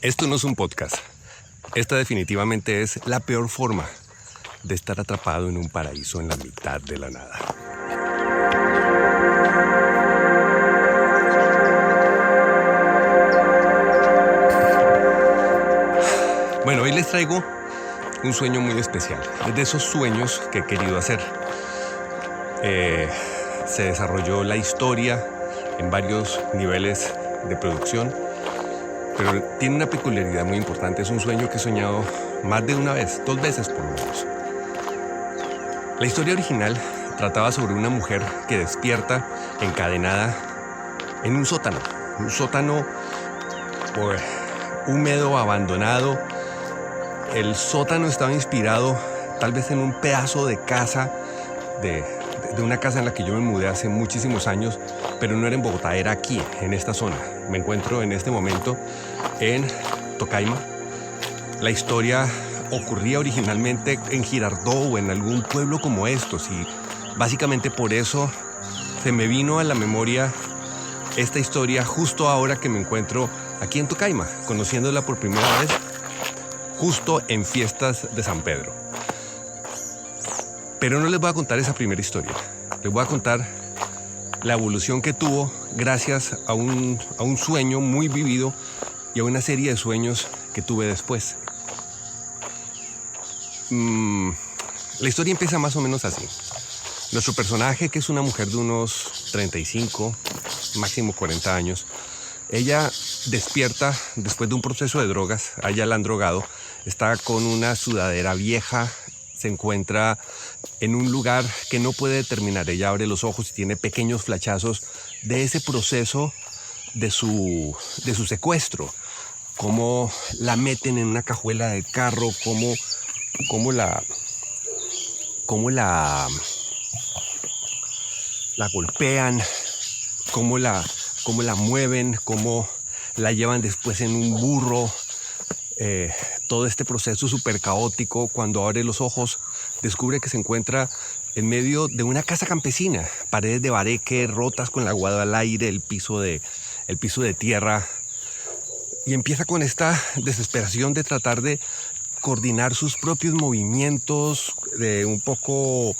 Esto no es un podcast. Esta definitivamente es la peor forma de estar atrapado en un paraíso en la mitad de la nada. Bueno, hoy les traigo un sueño muy especial. Es de esos sueños que he querido hacer. Se desarrolló la historia en varios niveles de producción, pero tiene una peculiaridad muy importante. Es un sueño que he soñado más de una vez, 2 veces por lo menos. La historia original trataba sobre una mujer que despierta encadenada en un sótano húmedo, abandonado. El sótano estaba inspirado tal vez en un pedazo de casa, de una casa en la que yo me mudé hace muchísimos años, pero no era en Bogotá, era aquí, en esta zona. Me encuentro en este momento en Tocaima. La historia ocurría originalmente en Girardot o en algún pueblo como estos, y básicamente por eso se me vino a la memoria esta historia justo ahora que me encuentro aquí en Tocaima, conociéndola por primera vez, justo en fiestas de San Pedro. Pero no les voy a contar esa primera historia. Les voy a contar la evolución que tuvo gracias a un sueño muy vivido y a una serie de sueños que tuve después. La historia empieza más o menos así. Nuestro personaje, que es una mujer de unos 35, máximo 40 años, ella despierta después de un proceso de drogas. A ella la han drogado. Está con una sudadera vieja. Se encuentra en un lugar que no puede determinar. Ella abre los ojos y tiene pequeños flachazos de ese proceso de su secuestro. Cómo la meten en una cajuela del carro, cómo la golpean, cómo la mueven, cómo la llevan después en un burro. Todo este proceso súper caótico. Cuando abre los ojos, descubre que se encuentra en medio de una casa campesina, paredes de bareque rotas con el aguado al aire, el piso de tierra, y empieza con esta desesperación de tratar de coordinar sus propios movimientos, un poco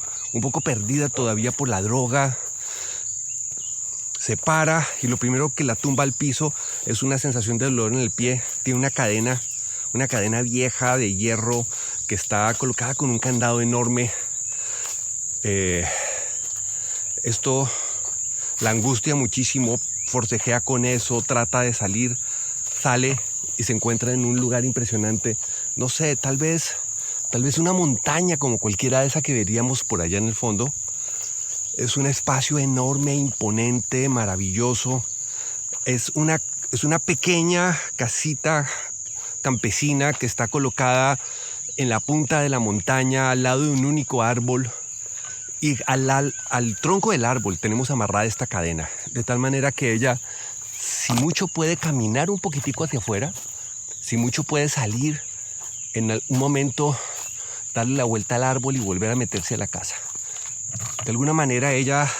perdida todavía por la droga. Se para y lo primero que la tumba al piso es una sensación de dolor en el pie. Tiene una cadena vieja de hierro que está colocada con un candado enorme. Esto la angustia muchísimo, forcejea con eso, trata de salir, sale y se encuentra en un lugar impresionante. No sé, tal vez una montaña como cualquiera de esas que veríamos por allá en el fondo. Es un espacio enorme, imponente, maravilloso. Es una pequeña casita campesina que está colocada en la punta de la montaña, al lado de un único árbol, y al tronco del árbol tenemos amarrada esta cadena, de tal manera que ella, si mucho, puede caminar un poquitico hacia afuera, si mucho puede salir en un momento, darle la vuelta al árbol y volver a meterse a la casa. De alguna manera ella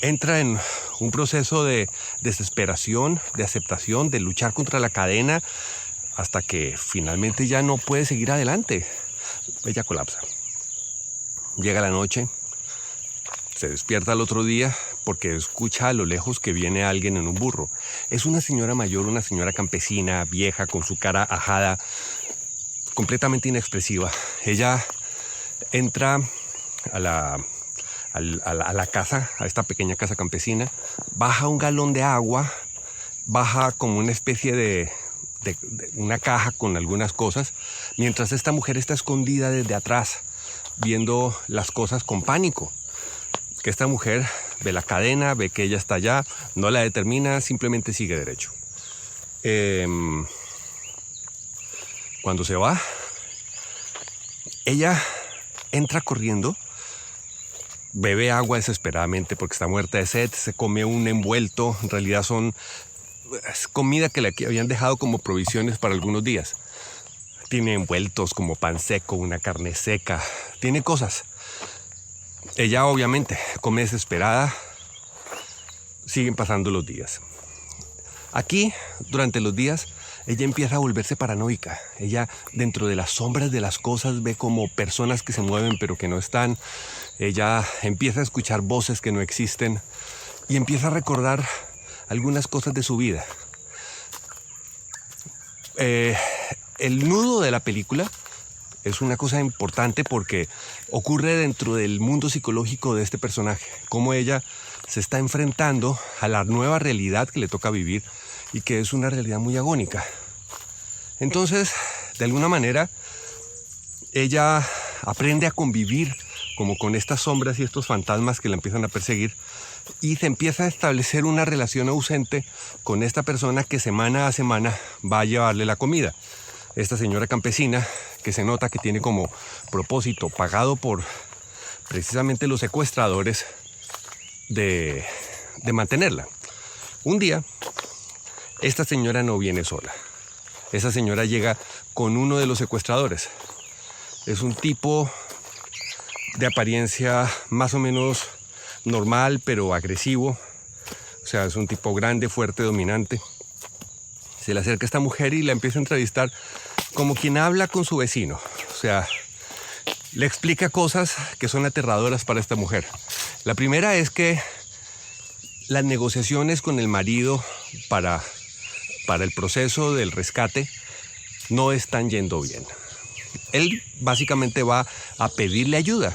entra en un proceso de desesperación, de aceptación, de luchar contra la cadena, hasta que finalmente ya no puede seguir adelante. Ella colapsa. Llega la noche, se despierta al otro día porque escucha a lo lejos que viene alguien en un burro. Es una señora mayor, una señora campesina, vieja, con su cara ajada, completamente inexpresiva. Ella entra a la casa, a esta pequeña casa campesina, baja un galón de agua, baja como una especie de una caja con algunas cosas, mientras esta mujer está escondida desde atrás, viendo las cosas con pánico. Que esta mujer ve la cadena, ve que ella está allá, no la determina, simplemente sigue derecho. Cuando se va, ella entra corriendo, bebe agua desesperadamente porque está muerta de sed, se come un envuelto. En realidad es comida que le habían dejado como provisiones para algunos días. Tiene envueltos como pan seco, una carne seca, tiene cosas. Ella obviamente come desesperada. Siguen pasando los días. Aquí, durante los días, ella empieza a volverse paranoica. Ella, dentro de las sombras de las cosas, ve como personas que se mueven pero que no están. Ella empieza a escuchar voces que no existen y empieza a recordar algunas cosas de su vida. El nudo de la película es una cosa importante porque ocurre dentro del mundo psicológico de este personaje, cómo ella se está enfrentando a la nueva realidad que le toca vivir y que es una realidad muy agónica. Entonces, de alguna manera, ella aprende a convivir como con estas sombras y estos fantasmas que la empiezan a perseguir y se empieza a establecer una relación ausente con esta persona que semana a semana va a llevarle la comida. Esta señora campesina que se nota que tiene como propósito, pagado por precisamente los secuestradores, de mantenerla. Un día, esta señora no viene sola. Esa señora llega con uno de los secuestradores. Es un tipo de apariencia más o menos normal, pero agresivo. O sea, es un tipo grande, fuerte, dominante. Se le acerca a esta mujer y la empieza a entrevistar como quien habla con su vecino. O sea, le explica cosas que son aterradoras para esta mujer. La primera es que las negociaciones con el marido para el proceso del rescate no están yendo bien. Él básicamente va a pedirle ayuda,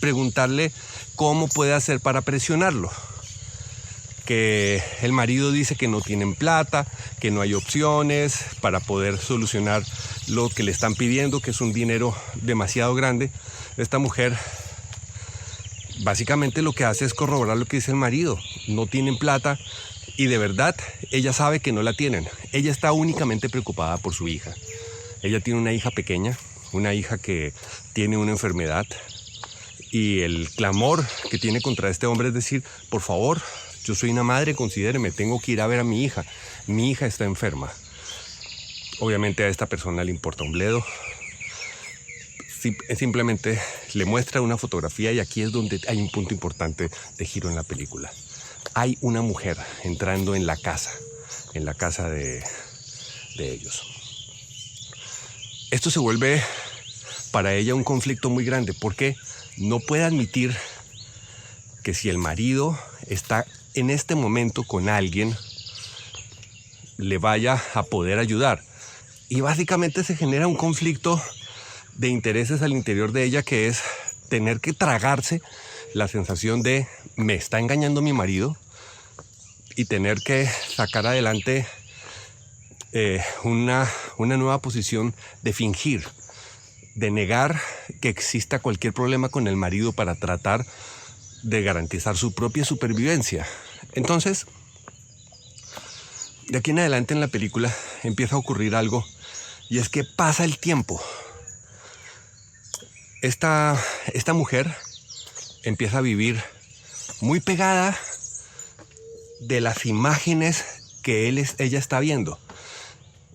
preguntarle cómo puede hacer para presionarlo. Que el marido dice que no tienen plata, que no hay opciones para poder solucionar lo que le están pidiendo, que es un dinero demasiado grande. Esta mujer básicamente lo que hace es corroborar lo que dice el marido. No tienen plata y de verdad ella sabe que no la tienen. Ella está únicamente preocupada por su hija. Ella tiene una hija pequeña, una hija que tiene una enfermedad y el clamor que tiene contra este hombre es decir, por favor, yo soy una madre, considéreme, tengo que ir a ver a mi hija. Mi hija está enferma. Obviamente a esta persona le importa un bledo. Simplemente le muestra una fotografía y aquí es donde hay un punto importante de giro en la película. Hay una mujer entrando en la casa de ellos. Esto se vuelve para ella un conflicto muy grande porque no puede admitir que si el marido está en este momento con alguien, le vaya a poder ayudar. Y básicamente se genera un conflicto de intereses al interior de ella que es tener que tragarse la sensación de me está engañando mi marido y tener que sacar adelante una nueva posición de fingir, de negar que exista cualquier problema con el marido para tratar de garantizar su propia supervivencia. Entonces, de aquí en adelante en la película empieza a ocurrir algo y es que pasa el tiempo. Esta mujer empieza a vivir muy pegada de las imágenes que ella está viendo.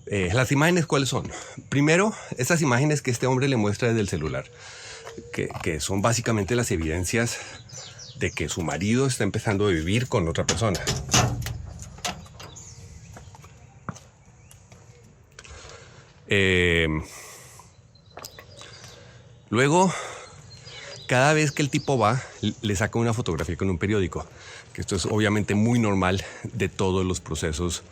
¿Las imágenes cuáles son? Primero, esas imágenes que este hombre le muestra desde el celular, que son básicamente las evidencias de que su marido está empezando a vivir con otra persona. Luego, cada vez que el tipo va, le saca una fotografía con un periódico, que esto es obviamente muy normal de todos los procesos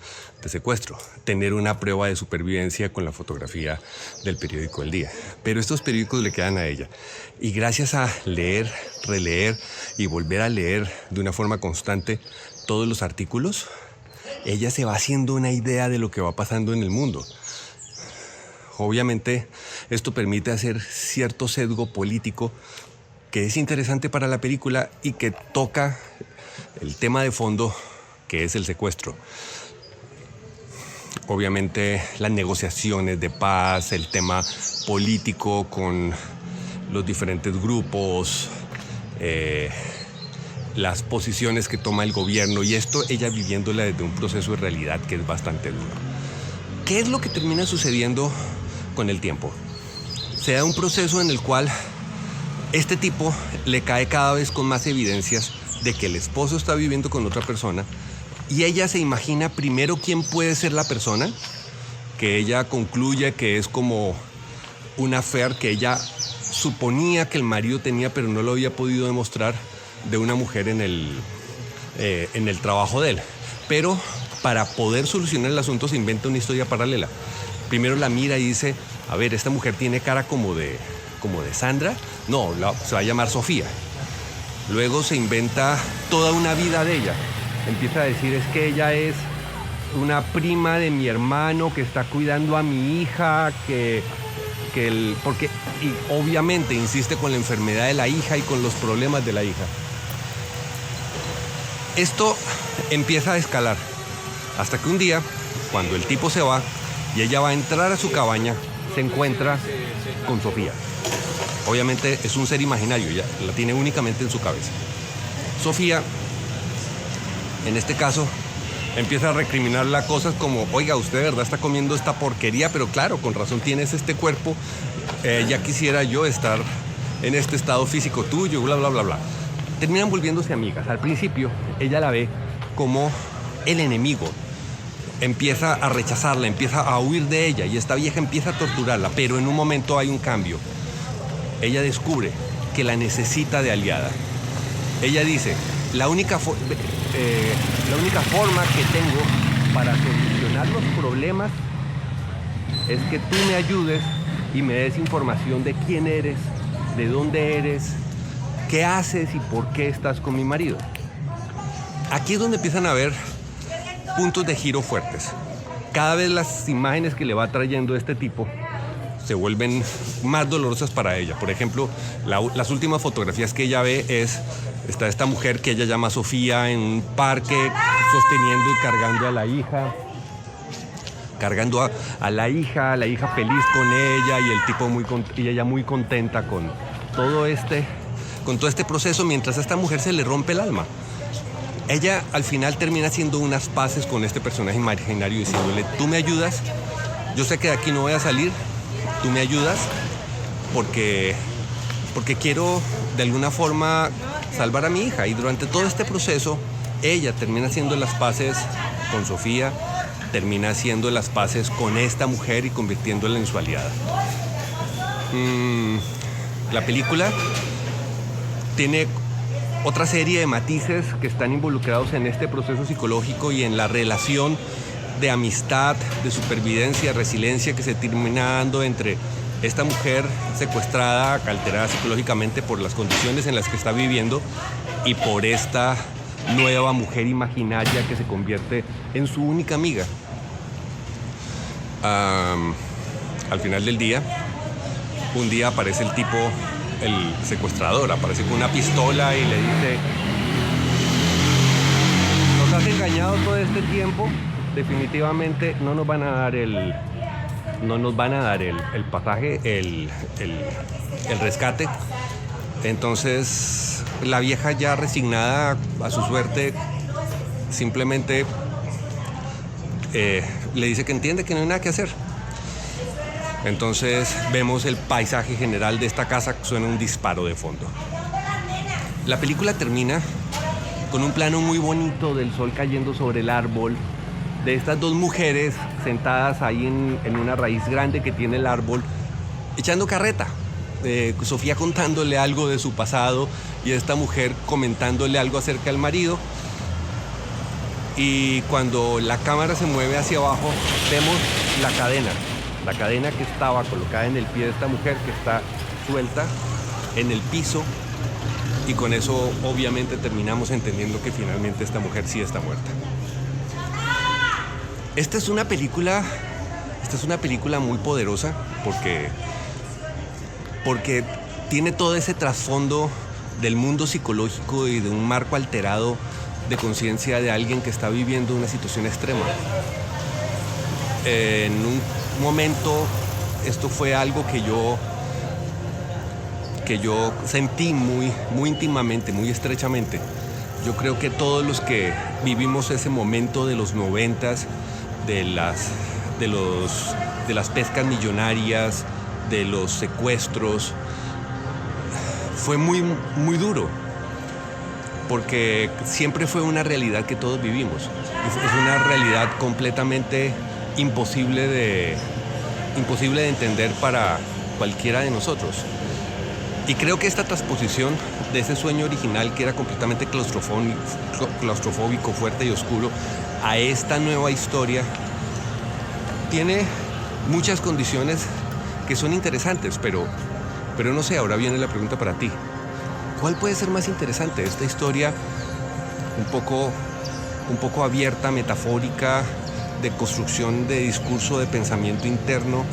de secuestro, tener una prueba de supervivencia con la fotografía del periódico del día. Pero estos periódicos le quedan a ella. Y gracias a leer, releer y volver a leer de una forma constante todos los artículos, ella se va haciendo una idea de lo que va pasando en el mundo. Obviamente, esto permite hacer cierto sesgo político que es interesante para la película y que toca el tema de fondo, que es el secuestro. Obviamente, las negociaciones de paz, el tema político con los diferentes grupos, las posiciones que toma el gobierno, y esto ella viviéndola desde un proceso de realidad que es bastante duro. ¿Qué es lo que termina sucediendo con el tiempo? Se da un proceso en el cual este tipo le cae cada vez con más evidencias de que el esposo está viviendo con otra persona y ella se imagina primero quién puede ser la persona que ella concluye que es como una affair que ella suponía que el marido tenía, pero no lo había podido demostrar, de una mujer en el trabajo de él. Pero para poder solucionar el asunto se inventa una historia paralela. Primero la mira y dice, a ver, esta mujer tiene cara como de Sandra. No, se va a llamar Sofía. Luego se inventa toda una vida de ella. Empieza a decir, es que ella es una prima de mi hermano que está cuidando a mi hija, porque y obviamente insiste con la enfermedad de la hija y con los problemas de la hija. Esto empieza a escalar hasta que un día, cuando el tipo se va y ella va a entrar a su cabaña, se encuentra con Sofía. Obviamente es un ser imaginario, ella la tiene únicamente en su cabeza. Sofía, en este caso, empieza a recriminarla cosas como, oiga, usted de verdad está comiendo esta porquería, pero claro, con razón tienes este cuerpo, ya quisiera yo estar en este estado físico tuyo, bla, bla, bla, bla. Terminan volviéndose amigas. Al principio, ella la ve como el enemigo. Empieza a rechazarla, empieza a huir de ella y esta vieja empieza a torturarla, pero en un momento hay un cambio. Ella descubre que la necesita de aliada. Ella dice, la única forma que tengo para solucionar los problemas es que tú me ayudes y me des información de quién eres, de dónde eres, qué haces y por qué estás con mi marido. Aquí es donde empiezan a haber puntos de giro fuertes. Cada vez las imágenes que le va trayendo este tipo se vuelven más dolorosas para ella. Por ejemplo, las últimas fotografías que ella ve está esta mujer que ella llama Sofía en un parque sosteniendo y cargando a la hija. Cargando a la hija feliz con ella y el tipo y ella muy contenta con todo este proceso, mientras a esta mujer se le rompe el alma. Ella al final termina haciendo unas paces con este personaje imaginario diciéndole, tú me ayudas, yo sé que de aquí no voy a salir, tú me ayudas porque quiero de alguna forma salvar a mi hija. Y durante todo este proceso ella termina haciendo las paces con Sofía, termina haciendo las paces con esta mujer y convirtiéndola en su aliada. La película tiene otra serie de matices que están involucrados en este proceso psicológico y en la relación de amistad, de supervivencia, resiliencia que se termina dando entre esta mujer secuestrada, alterada psicológicamente por las condiciones en las que está viviendo y por esta nueva mujer imaginaria que se convierte en su única amiga. Al final del día, un día aparece el tipo, el secuestrador, aparece con una pistola y le dice, nos has engañado todo este tiempo, definitivamente no nos van a dar el pasaje, el rescate. Entonces la vieja, ya resignada a su suerte, simplemente le dice que entiende que no hay nada que hacer. Entonces vemos el paisaje general de esta casa, suena un disparo de fondo. La película termina con un plano muy bonito del sol cayendo sobre el árbol, de estas dos mujeres sentadas ahí en una raíz grande que tiene el árbol, echando carreta. Sofía contándole algo de su pasado y esta mujer comentándole algo acerca del marido. Y cuando la cámara se mueve hacia abajo, vemos la cadena que estaba colocada en el pie de esta mujer, que está suelta en el piso, y con eso obviamente terminamos entendiendo que finalmente esta mujer sí está muerta. Esta es una película muy poderosa porque tiene todo ese trasfondo del mundo psicológico y de un marco alterado de conciencia de alguien que está viviendo una situación extrema. En un momento esto fue algo que yo sentí muy íntimamente, muy estrechamente. Yo creo que todos los que vivimos ese momento de los 90s, de las pescas millonarias, de los secuestros, fue muy duro, porque siempre fue una realidad que todos vivimos. Es una realidad completamente imposible de entender para cualquiera de nosotros. Y creo que esta transposición de ese sueño original, que era completamente claustrofóbico, fuerte y oscuro, a esta nueva historia, tiene muchas condiciones que son interesantes, pero no sé, ahora viene la pregunta para ti. ¿Cuál puede ser más interesante? ¿Esta historia un poco abierta, metafórica, de construcción de discurso, de pensamiento interno,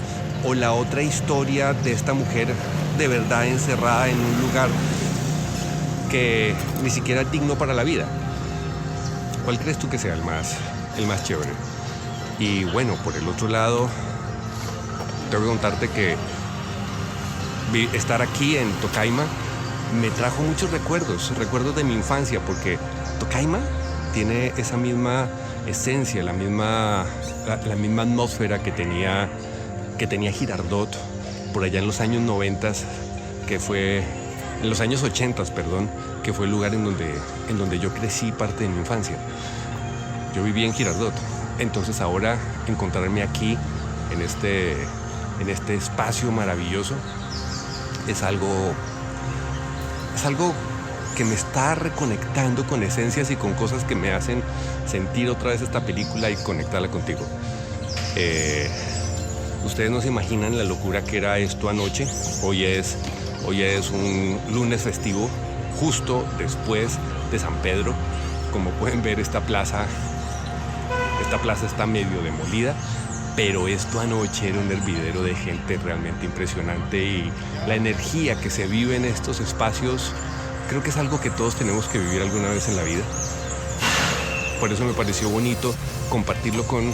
o la otra historia de esta mujer de verdad encerrada en un lugar que ni siquiera es digno para la vida? ¿Cuál crees tú que sea el más chévere? Y bueno, por el otro lado, tengo que contarte que estar aquí en Tocaima me trajo muchos recuerdos de mi infancia, porque Tocaima tiene esa misma esencia, la misma atmósfera que tenía Girardot por allá en los años 90, en los años 80, perdón, que fue el lugar en donde yo crecí parte de mi infancia. Yo viví en Girardot, entonces ahora encontrarme aquí en este espacio maravilloso es algo que me está reconectando con esencias y con cosas que me hacen sentir otra vez esta película y conectarla contigo. Ustedes no se imaginan la locura que era esto anoche. Hoy es un lunes festivo, justo después de San Pedro. Como pueden ver, esta plaza está medio demolida, pero esto anoche era un hervidero de gente realmente impresionante, y la energía que se vive en estos espacios creo que es algo que todos tenemos que vivir alguna vez en la vida. Por eso me pareció bonito compartirlo con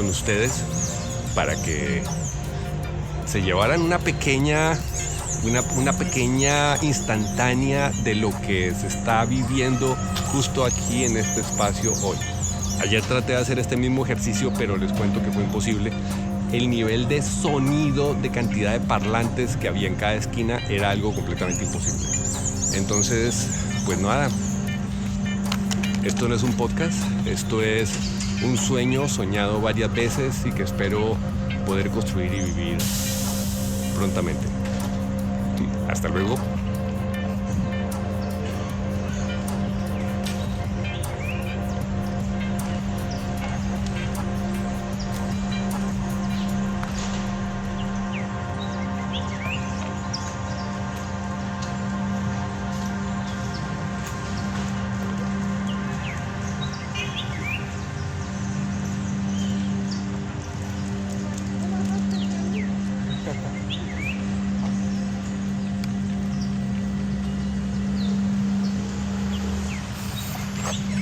ustedes, para que se llevaran una pequeña instantánea de lo que se está viviendo justo aquí en este espacio hoy. Ayer traté de hacer este mismo ejercicio, pero les cuento que fue imposible. El nivel de sonido, de cantidad de parlantes que había en cada esquina era algo completamente imposible. Entonces, pues nada, esto no es un podcast, esto es un sueño soñado varias veces y que espero poder construir y vivir prontamente. Hasta luego.